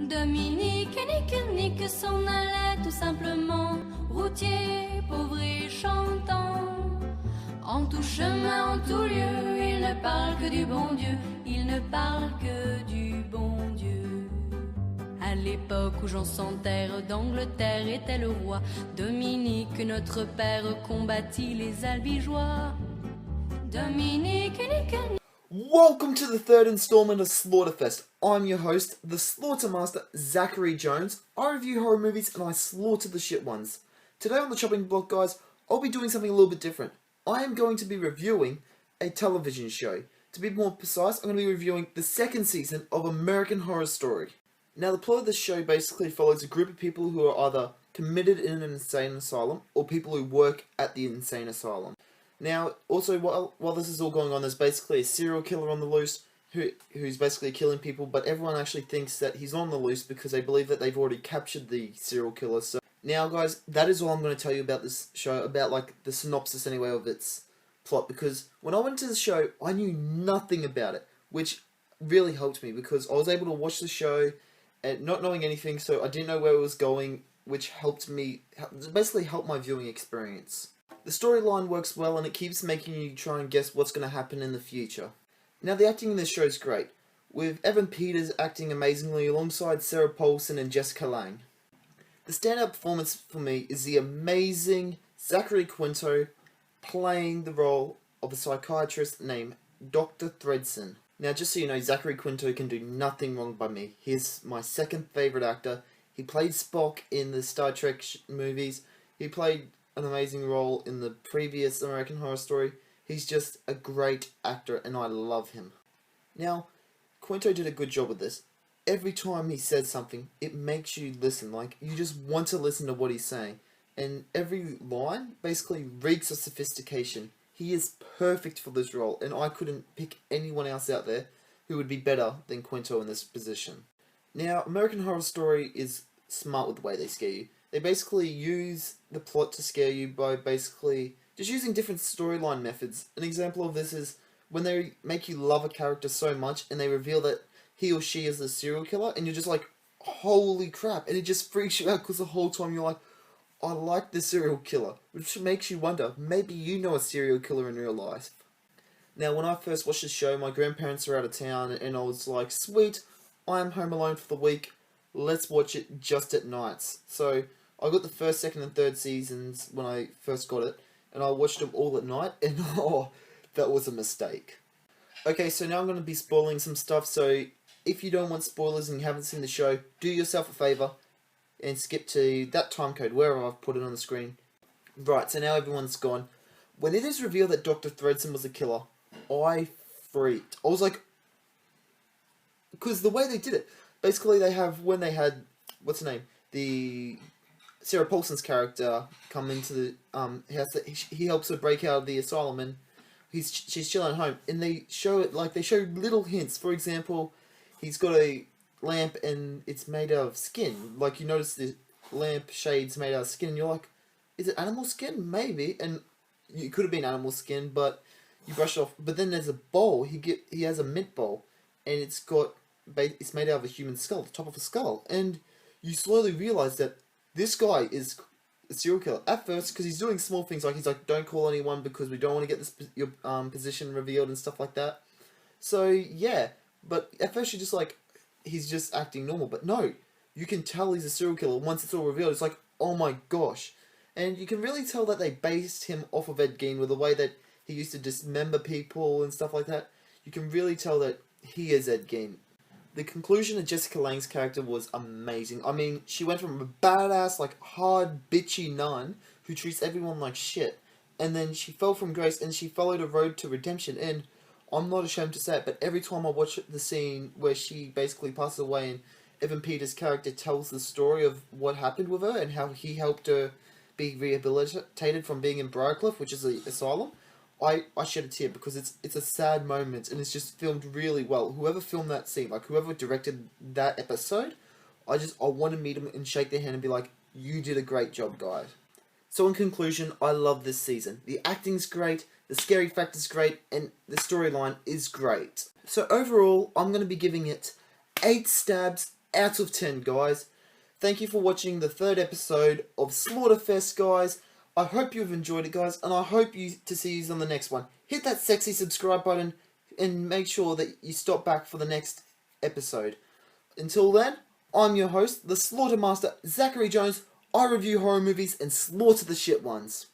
Dominique et Nick s'en allaient tout simplement, routier, pauvre et chantant. En tout chemin, en tout lieu, il ne parle que du bon Dieu, il ne parle que du bon Dieu. À l'époque où Jean sans terre d'Angleterre était le roi, Dominique, notre père, combattit les albigeois. Dominique et Nick. Welcome to the third installment of Slaughterfest. I'm your host, the Slaughter Master Zachary Jones. I review horror movies and I slaughter the shit ones. Today on the chopping block, guys, I'll be doing something a little bit different. I am going to be reviewing a television show. To be more precise, I'm going to be reviewing the second season of American Horror Story. Now, the plot of this show basically follows a group of people who are either committed in an insane asylum or people who work at the insane asylum. Now, also, while this is all going on, there's basically a serial killer on the loose who's basically killing people, but everyone actually thinks that he's on the loose because they believe that they've already captured the serial killer. So now, guys, that is all I'm going to tell you about this show, about, like, the synopsis, anyway, of its plot, because when I went to the show, I knew nothing about it, which really helped me, because I was able to watch the show and not knowing anything, so I didn't know where it was going, which helped me, basically helped my viewing experience. The storyline works well and it keeps making you try and guess what's going to happen in the future. Now, the acting in this show is great, with Evan Peters acting amazingly alongside Sarah Paulson and Jessica Lange. The standout performance for me is the amazing Zachary Quinto playing the role of a psychiatrist named Dr. Thredson. Now, just so you know, Zachary Quinto can do nothing wrong by me. He's my second favourite actor. He played Spock in the Star Trek movies. He played an amazing role in the previous American Horror Story. He's just a great actor and I love him. Now, Quinto did a good job with this. Every time he says something, it makes you listen. Like, you just want to listen to what he's saying. And every line basically reeks of sophistication. He is perfect for this role, and I couldn't pick anyone else out there who would be better than Quinto in this position. Now, American Horror Story is smart with the way they scare you. They basically use the plot to scare you by basically just using different storyline methods. An example of this is when they make you love a character so much and they reveal that he or she is the serial killer and you're just like, holy crap, and it just freaks you out because the whole time you're like, I like this serial killer, which makes you wonder, maybe you know a serial killer in real life. Now, when I first watched the show, my grandparents were out of town and I was like, sweet, I'm home alone for the week, let's watch it just at nights. So I got the first, second, and third seasons when I first got it, and I watched them all at night, and oh, that was a mistake. Okay, so now I'm going to be spoiling some stuff, so if you don't want spoilers and you haven't seen the show, do yourself a favour and skip to that time code, wherever I've put it on the screen. Right, so now everyone's gone. When it is revealed that Dr. Thredson was a killer, I freaked. I was like, because the way they did it, basically they have, when they had, what's her name, the Sarah Paulson's character come into the he helps her break out of the asylum, and she's chilling at home, and they show it, like, they show little hints. For example, he's got a lamp and it's made out of skin. Like, you notice the lamp shade's made out of skin and you're like, is it animal skin? Maybe. And it could have been animal skin, but you brush it off. But then there's a bowl. He has a mint bowl, and it's made out of a human skull, the top of a skull, and you slowly realize that this guy is a serial killer. At first, because he's doing small things, like he's like, don't call anyone because we don't want to get your position revealed and stuff like that. So, yeah. But at first you're just like, he's just acting normal. But no, you can tell he's a serial killer. Once it's all revealed, it's like, oh my gosh. And you can really tell that they based him off of Ed Gein with the way that he used to dismember people and stuff like that. You can really tell that he is Ed Gein. The conclusion of Jessica Lange's character was amazing. I mean, she went from a badass, like, hard, bitchy nun who treats everyone like shit, and then she fell from grace and she followed a road to redemption. And I'm not ashamed to say it, but every time I watch the scene where she basically passes away and Evan Peters' character tells the story of what happened with her and how he helped her be rehabilitated from being in Briarcliff, which is the asylum, I shed a tear because it's a sad moment and it's just filmed really well. Whoever filmed that scene, like whoever directed that episode, I want to meet them and shake their hand and be like, you did a great job, guys. So in conclusion, I love this season. The acting's great, the scary factor's great, and the storyline is great. So overall, I'm going to be giving it 8 stabs out of 10, guys. Thank you for watching the 3rd episode of Slaughterfest, guys. I hope you've enjoyed it, guys, and I hope to see you on the next one. Hit that sexy subscribe button and make sure that you stop back for the next episode. Until then, I'm your host, the Slaughter Master Zachary Jones. I review horror movies and slaughter the shit ones.